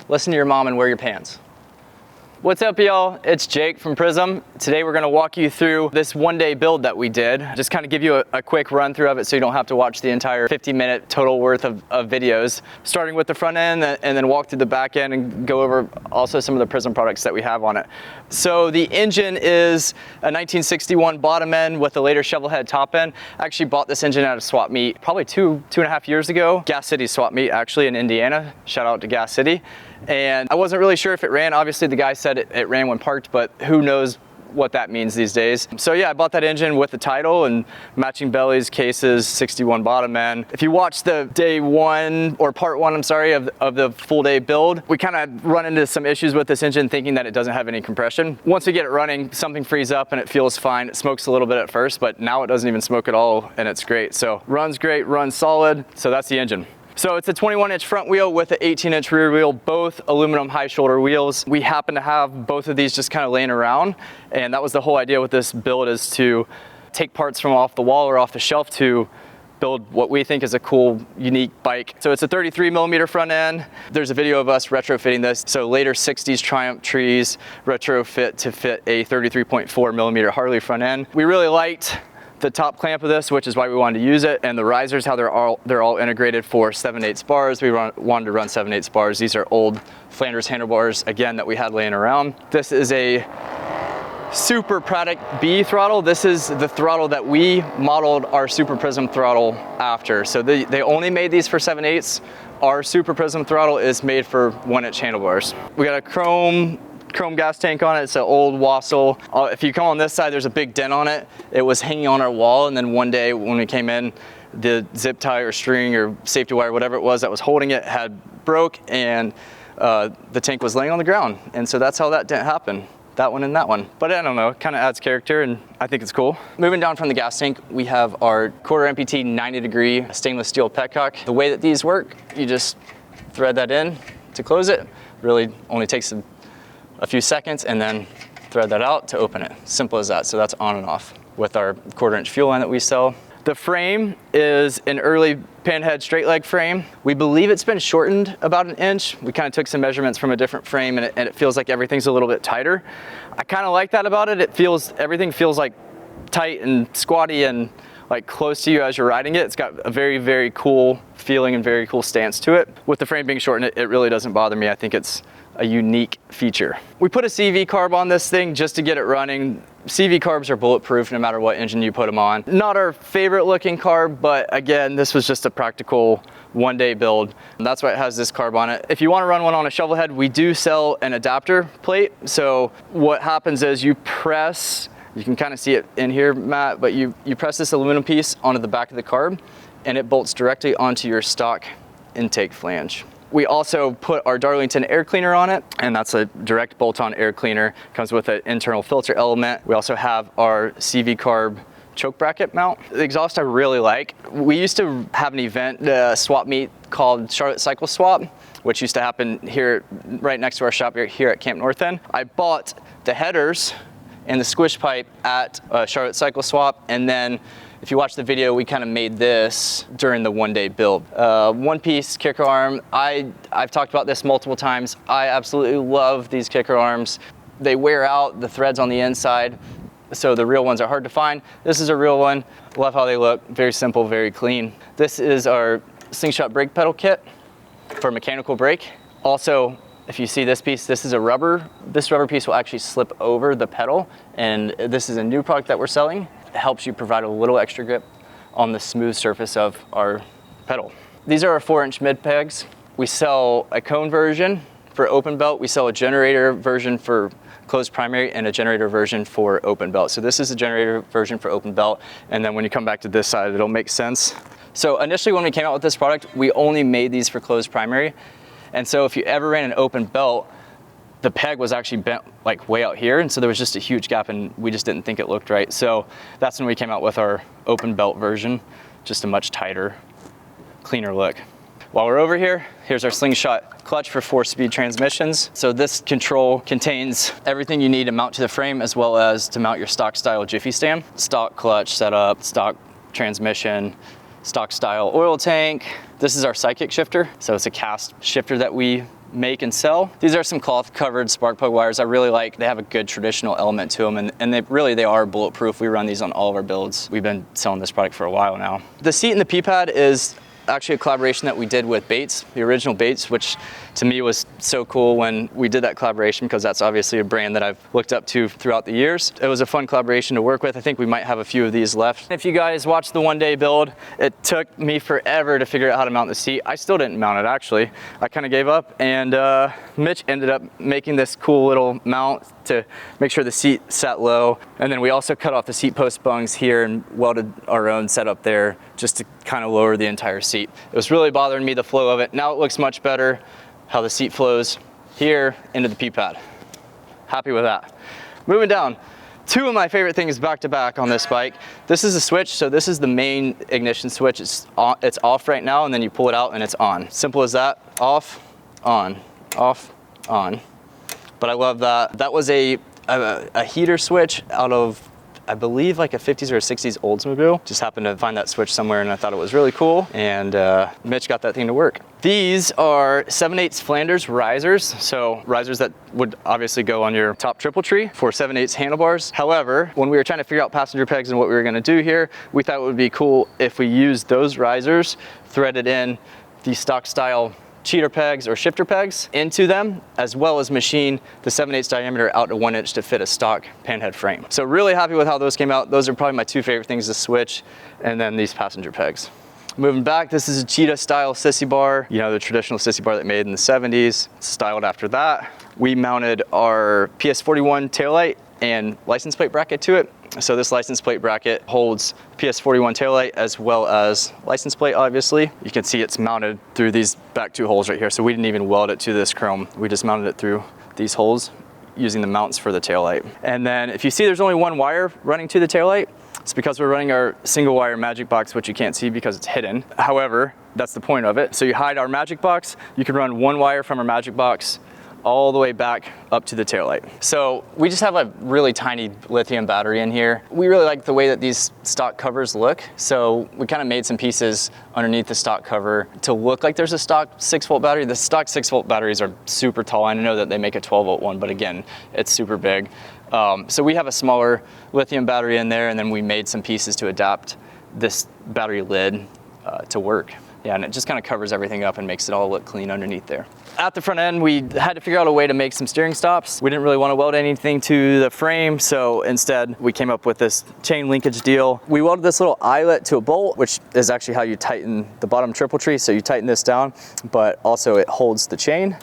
listen to your mom and wear your pants. What's up, y'all? It's Jake from Prism. Today we're gonna walk you through this one-day build that we did. Just kind of give you a quick run through of it so you don't have to watch the entire 50-minute total worth of videos. Starting with the front end and then walk through the back end and go over also some of the Prism products that we have on it. So the engine is a 1961 bottom end with a later shovelhead top end. I actually bought this engine at a swap meet probably two and a half years ago. Gas City swap meet actually in Indiana. Shout out to Gas City. And I wasn't really sure if it ran. Obviously the guy said it ran when parked, but who knows what that means these days. So yeah, I bought that engine with the title and matching bellies, cases, 61 bottom end. If you watch the day one, or part one, I'm sorry, of the full day build, we kind of run into some issues with this engine thinking that it doesn't have any compression. Once we get it running, something frees up and it feels fine. It smokes a little bit at first, but now it doesn't even smoke at all and it's great. So runs great, runs solid. So that's the engine. So it's a 21-inch front wheel with an 18-inch rear wheel, both aluminum high shoulder wheels. We happen to have both of these just kind of laying around, and that was the whole idea with this build, is to take parts from off the wall or off the shelf to build what we think is a cool, unique bike. So it's a 33mm front end. There's a video of us retrofitting this. So later 60s Triumph trees retrofit to fit a 33.4mm Harley front end. We really liked the top clamp of this, which is why we wanted to use it, and the risers, how they're all integrated for 7/8 bars. We wanted to run 7/8 bars. These are old Flanders handlebars, again, that we had laying around. This is a Super Product B throttle. This is the throttle that we modeled our Super Prism throttle after. So they only made these for 7/8. Our Super Prism throttle is made for 1-inch handlebars. We got a chrome gas tank on it. It's an old Wassel. If you come on this side, there's a big dent on it. It was hanging on our wall, and then one day when we came in, the zip tie or string or safety wire, whatever it was that was holding it, had broke, and the tank was laying on the ground. And so that's how that dent happened. That one and that one. But I don't know, it kind of adds character and I think it's cool. Moving down from the gas tank, we have our quarter MPT 90-degree stainless steel petcock. The way that these work, you just thread that in to close it. Really only takes a few seconds, and then thread that out to open it. Simple as that. So that's on and off with our 1/4-inch fuel line that we sell. The frame is an early Panhead straight leg frame. We believe it's been shortened about 1 inch. We kind of took some measurements from a different frame, and it feels like everything's a little bit tighter. I kind of like that about it. Everything feels like tight and squatty and like close to you as you're riding it. It's got a very, very cool feeling and very cool stance to it. With the frame being shortened, it really doesn't bother me. I think it's a unique feature. We put a CV carb on this thing just to get it running. CV carbs are bulletproof no matter what engine you put them on. Not our favorite looking carb, but again, this was just a practical one-day build. And that's why it has this carb on it. If you want to run one on a shovelhead, we do sell an adapter plate. So what happens is you press, you can kind of see it in here, Matt, but you press this aluminum piece onto the back of the carb and it bolts directly onto your stock intake flange. We also put our Darlington air cleaner on it, and that's a direct bolt-on air cleaner. Comes with an internal filter element. We also have our CV carb choke bracket mount. The exhaust I really like. We used to have an event, swap meet called Charlotte Cycle Swap, which used to happen here right next to our shop here at Camp North End. I bought the headers and the squish pipe at Charlotte Cycle Swap, and then if you watch the video, we kind of made this during the one-day build. One-piece kicker arm. I've talked about this multiple times. I absolutely love these kicker arms. They wear out, the threads on the inside, so the real ones are hard to find. This is a real one. Love how they look. Very simple, very clean. This is our slingshot brake pedal kit for mechanical brake. Also, if you see this piece, this is a rubber. This rubber piece will actually slip over the pedal, and this is a new product that we're selling. It helps you provide a little extra grip on the smooth surface of our pedal. These are our 4-inch mid pegs. We sell a cone version for open belt. We sell a generator version for closed primary and a generator version for open belt. So this is a generator version for open belt, and then when you come back to this side, it'll make sense. So initially when we came out with this product, we only made these for closed primary. And so if you ever ran an open belt, the peg was actually bent like way out here, and so there was just a huge gap, and we just didn't think it looked right. So that's when we came out with our open belt version, just a much tighter, cleaner look. While we're over here, here's our slingshot clutch for 4-speed transmissions. So this control contains everything you need to mount to the frame, as well as to mount your stock style Jiffy stand. Stock clutch setup, stock transmission, stock style oil tank. This is our Psychic shifter. So it's a cast shifter that we make and sell. These are some cloth covered spark plug wires I really like. They have a good traditional element to them, and they are bulletproof. We run these on all of our builds. We've been selling this product for a while now. The seat and the P-pad is actually a collaboration that we did with Bates, the original Bates, which to me was so cool when we did that collaboration, because that's obviously a brand that I've looked up to throughout the years. It was a fun collaboration to work with. I think we might have a few of these left. If you guys watched the one day build, it took me forever to figure out how to mount the seat. I still didn't mount it, actually. I kind of gave up, and Mitch ended up making this cool little mount to make sure the seat sat low. And then we also cut off the seat post bungs here and welded our own setup there just to kind of lower the entire seat. It was really bothering me, the flow of it. Now it looks much better, how the seat flows here into the P-pad. Happy with that. Moving down, two of my favorite things back to back on this bike. This is a switch, so this is the main ignition switch. It's off right now, and then you pull it out and it's on. Simple as that, off, on, off, on. But I love that. That was a heater switch out of, I believe, like a 50s or a 60s Oldsmobile. Just happened to find that switch somewhere, and I thought it was really cool, and Mitch got that thing to work. These are 7/8 Flanders risers, so risers that would obviously go on your top triple tree for 7/8 handlebars. However, when we were trying to figure out passenger pegs and what we were gonna do here, we thought it would be cool if we used those risers, threaded in the stock style cheater pegs or shifter pegs into them, as well as machine the 7/8 diameter out to 1 inch to fit a stock Panhead frame. So really happy with how those came out. Those are probably my two favorite things to switch, and then these passenger pegs. Moving back, this is a cheetah style sissy bar, you know, the traditional sissy bar that made in the 70s, styled after that. We mounted our PS41 taillight and license plate bracket to it. So this license plate bracket holds PS41 taillight as well as license plate, obviously. You can see it's mounted through these back two holes right here. So we didn't even weld it to this chrome. We just mounted it through these holes using the mounts for the taillight. And then if you see there's only one wire running to the taillight, it's because we're running our single wire magic box, which you can't see because it's hidden. However, that's the point of it. So you hide our magic box, you can run one wire from our magic box all the way back up to the taillight. So we just have a really tiny lithium battery in here. We really like the way that these stock covers look. So we kind of made some pieces underneath the stock cover to look like there's a stock 6-volt battery. The stock 6-volt batteries are super tall. I know that they make a 12-volt one, but again, it's super big. So we have a smaller lithium battery in there, and then we made some pieces to adapt this battery lid to work. Yeah, and it just kind of covers everything up and makes it all look clean underneath there. At the front end, we had to figure out a way to make some steering stops. We didn't really want to weld anything to the frame, so instead we came up with this chain linkage deal. We welded this little eyelet to a bolt, which is actually how you tighten the bottom triple tree. So you tighten this down, but also it holds the chain.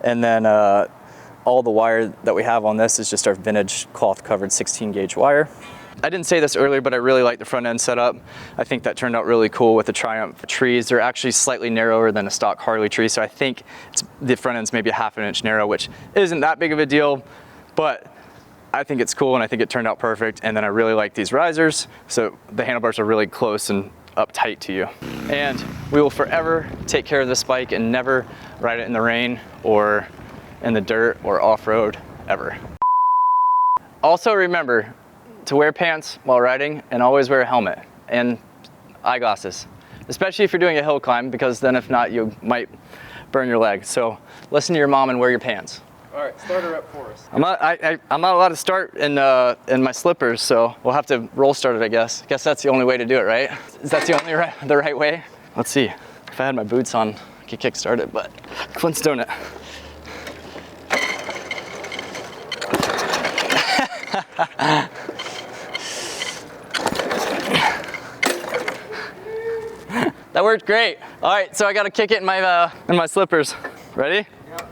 And then all the wire that we have on this is just our vintage cloth covered 16 gauge wire. I didn't say this earlier, but I really like the front end setup. I think that turned out really cool with the Triumph trees. They're actually slightly narrower than a stock Harley tree, so I think the front end's maybe a ½ inch narrow, which isn't that big of a deal, but I think it's cool and I think it turned out perfect. And then I really like these risers, so the handlebars are really close and up tight to you. And we will forever take care of this bike and never ride it in the rain or in the dirt or off-road ever. Also remember to wear pants while riding, and always wear a helmet and eyeglasses, especially if you're doing a hill climb, because then if not, you might burn your leg. So listen to your mom and wear your pants. All right, start her up for us. I'm not allowed to start in my slippers, so we'll have to roll start it, I guess. I guess that's the only way to do it, right? Is that the right way? Let's see. If I had my boots on, I could kickstart it, but Flintstone it. That worked great. All right, so I got to kick it in my slippers. Ready? Yep.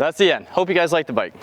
that's the end. Hope you guys like the bike.